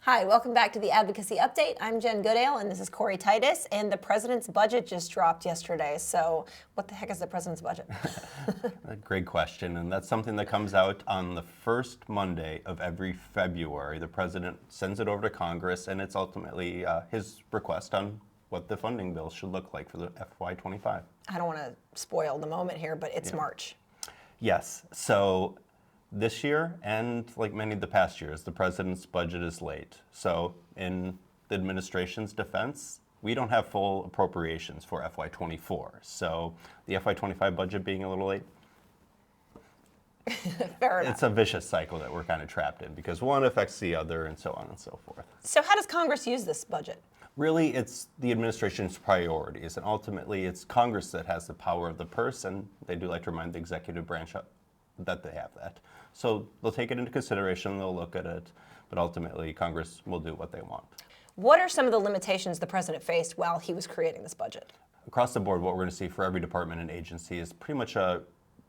Hi, welcome back to the Advocacy Update. I'm Jen Goodale, and this is Cory Titus, and the president's budget just dropped yesterday. So what the heck is the president's budget? A great question, and that's something that comes out on the first Monday of every February. The president sends it over to Congress, and it's ultimately his request on what the funding bill should look like for the FY25. I don't want to spoil the moment here, but it's March. Yes, so this year, and like many of the past years, the president's budget is late. So in the administration's defense, we don't have full appropriations for FY24. So the FY25 budget being a little late, Fair enough. it's a vicious cycle that we're kind of trapped in because one affects the other and so on and so forth. So how does Congress use this budget? Really, it's the administration's priorities, and ultimately it's Congress that has the power of the purse, and they do like to remind the executive branch that they have that. So they'll take it into consideration, they'll look at it, but ultimately Congress will do what they want. What are some of the limitations the president faced while he was creating this budget? Across the board, what we're going to see for every department and agency is pretty much a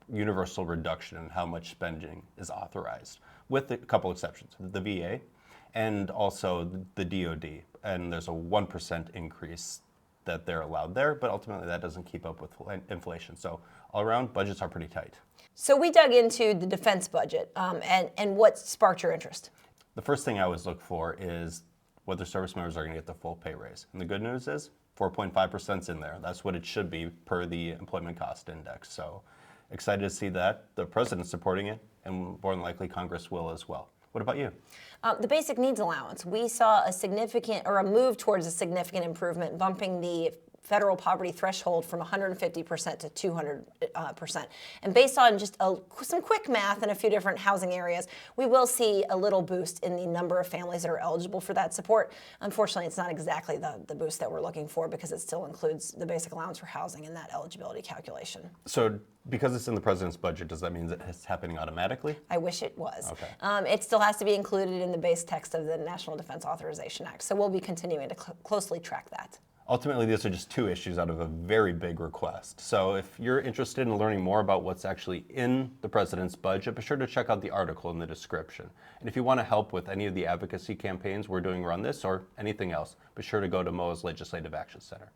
universal reduction in how much spending is authorized, with a couple exceptions, the VA and also the DoD. And there's a 1% increase that they're allowed there, but ultimately that doesn't keep up with inflation. So all around, budgets are pretty tight. So we dug into the defense budget, and what sparked your interest? The first thing I always look for is whether service members are going to get the full pay raise. And the good news is 4.5% is in there. That's what it should be per the employment cost index. So excited to see that. The president's supporting it, and more than likely Congress will as well. What about you? The basic needs allowance. We saw a move towards a significant improvement, bumping the federal poverty threshold from 150% to 200%. And based on just some quick math in a few different housing areas, we will see a little boost in the number of families that are eligible for that support. Unfortunately, it's not exactly the boost that we're looking for because it still includes the basic allowance for housing in that eligibility calculation. So because it's in the president's budget, does that mean that it's happening automatically? I wish it was. Okay. It still has to be included in the base text of the National Defense Authorization Act. So we'll be continuing to closely track that. Ultimately, these are just two issues out of a very big request. So if you're interested in learning more about what's actually in the president's budget, be sure to check out the article in the description. And if you want to help with any of the advocacy campaigns we're doing around this or anything else, be sure to go to MOAA's Legislative Action Center.